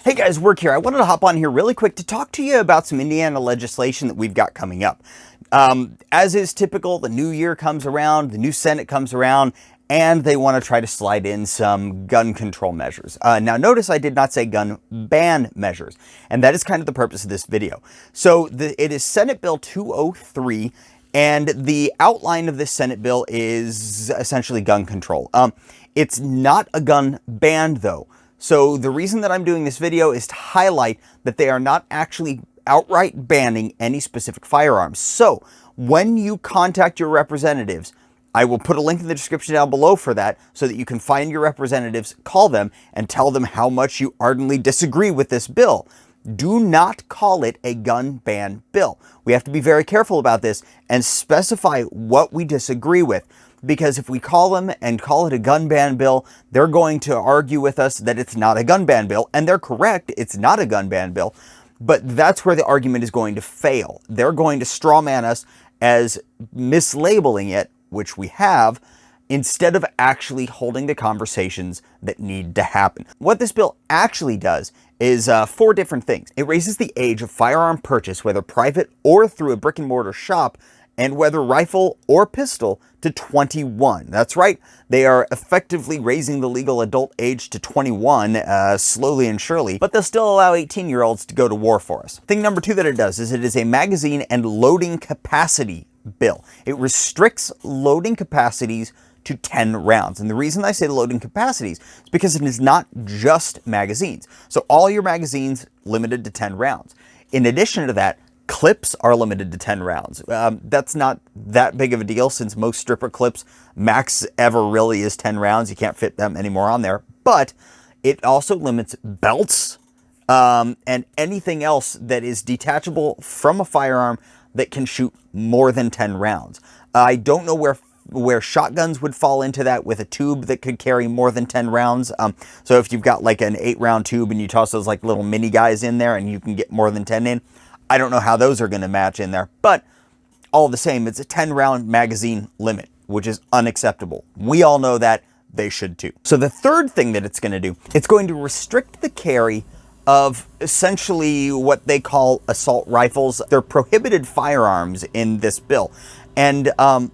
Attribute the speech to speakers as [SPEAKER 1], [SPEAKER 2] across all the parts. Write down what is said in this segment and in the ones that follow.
[SPEAKER 1] Hey guys, Work here. I wanted to hop on here really quick to talk to you about some Indiana legislation that we've got coming up. As is typical, the new year comes around, the new Senate comes around, and they want to try to slide in some gun control measures. Now notice I did not say gun ban measures, and that is kind of the purpose of this video. So it is Senate Bill 203, and the outline of this Senate bill is essentially gun control. It's not a gun ban though. So the reason that I'm doing this video is to highlight that they are not actually outright banning any specific firearms. So when you contact your representatives, I will put a link in the description down below for that so that you can find your representatives, call them, and tell them how much you ardently disagree with this bill. Do not call it a gun ban bill. We have to be very careful about this and specify what we disagree with. Because if we call them and call it a gun ban bill, they're going to argue with us that it's not a gun ban bill. And they're correct, it's not a gun ban bill. But that's where the argument is going to fail. They're going to strawman us as mislabeling it, which we have, instead of actually holding the conversations that need to happen. What this bill actually does is 4 different things. It raises the age of firearm purchase, whether private or through a brick and mortar shop, and whether rifle or pistol, to 21. That's right, they are effectively raising the legal adult age to 21, slowly and surely, but they'll still allow 18-year-olds to go to war for us. Thing number 2 that it does is it is a magazine and loading capacity bill. It restricts loading capacities to 10 rounds. And the reason I say loading capacities is because it is not just magazines. So all your magazines limited to 10 rounds. In addition to that, clips are limited to 10 rounds. That's not that big of a deal since most stripper clips max ever really is 10 rounds. You can't fit them anymore on there. But it also limits belts and anything else that is detachable from a firearm that can shoot more than 10 rounds. I don't know where shotguns would fall into that with a tube that could carry more than 10 rounds. So if you've got like an 8-round tube and you toss those like little mini guys in there and you can get more than 10 in, I don't know how those are going to match in there, but all the same, it's a 10-round magazine limit, which is unacceptable. We all know that. They should too. So the third thing that it's going to do, it's going to restrict the carry of essentially what they call assault rifles. They're prohibited firearms in this bill. And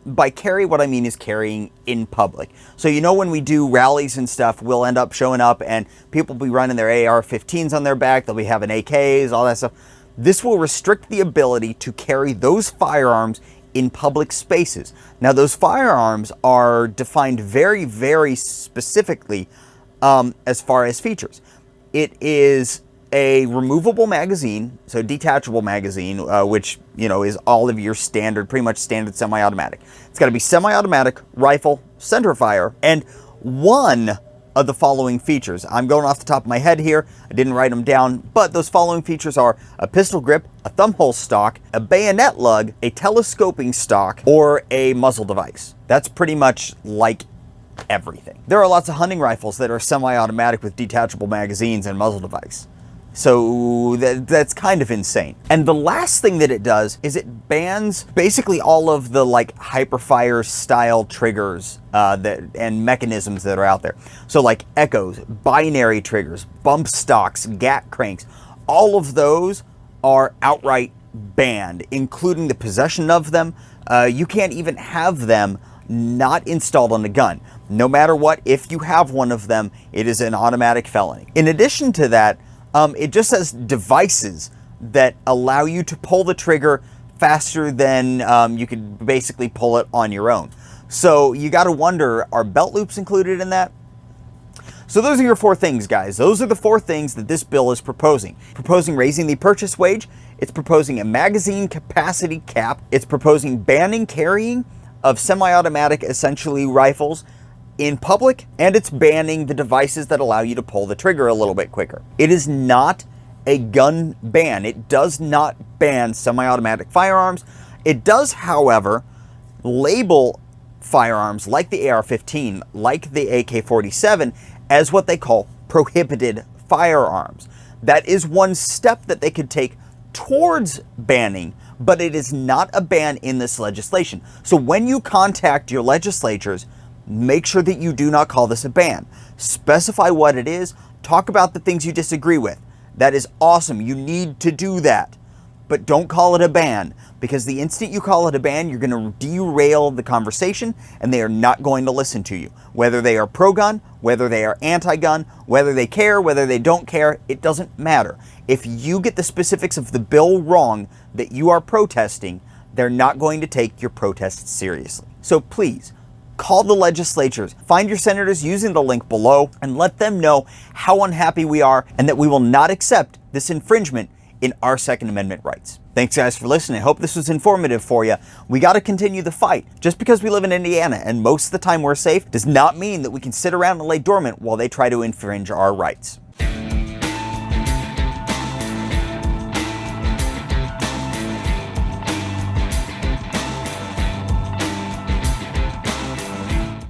[SPEAKER 1] by carry, what I mean is carrying in public. So you know when we do rallies and stuff, we'll end up showing up and people will be running their AR-15s on their back. They'll be having AKs, all that stuff. This will restrict the ability to carry those firearms in public spaces. Now, those firearms are defined very, very specifically as far as features. It is a removable magazine, so detachable magazine, which, you know, is all of your standard, pretty much standard semi-automatic. It's got to be semi-automatic, rifle, center fire, and one of the following features. I'm going off the top of my head here. I didn't write them down, but those following features are a pistol grip, a thumbhole stock, a bayonet lug, a telescoping stock, or a muzzle device. That's pretty much like everything. There are lots of hunting rifles that are semi-automatic with detachable magazines and muzzle device. So that's kind of insane. And the last thing that it does is it bans basically all of the like hyperfire style triggers and mechanisms that are out there. So like echoes, binary triggers, bump stocks, gat cranks, all of those are outright banned, including the possession of them. You can't even have them not installed on the gun. No matter what, if you have one of them, it is an automatic felony. In addition to that, it just says devices that allow you to pull the trigger faster than you could basically pull it on your own. So you got to wonder, are belt loops included in that? So those are your 4 things, guys. Those are the 4 things that this bill is proposing. Proposing raising the purchase wage. It's proposing a magazine capacity cap. It's proposing banning carrying of semi-automatic, essentially rifles, in public, and it's banning the devices that allow you to pull the trigger a little bit quicker. It is not a gun ban. It does not ban semi-automatic firearms. It does, however, label firearms like the AR-15, like the AK-47, as what they call prohibited firearms. That is one step that they could take towards banning, but it is not a ban in this legislation. So when you contact your legislatures, make sure that you do not call this a ban. Specify what it is. Talk about the things you disagree with. That is awesome. You need to do that. But don't call it a ban, because the instant you call it a ban, you're going to derail the conversation and they are not going to listen to you. Whether they are pro-gun, whether they are anti-gun, whether they care, whether they don't care, it doesn't matter. If you get the specifics of the bill wrong that you are protesting, they're not going to take your protests seriously. So please, call the legislatures, find your senators using the link below, and let them know how unhappy we are and that we will not accept this infringement in our Second Amendment rights. Thanks guys for listening. I hope this was informative for you. We got to continue the fight. Just because we live in Indiana and most of the time we're safe does not mean that we can sit around and lay dormant while they try to infringe our rights.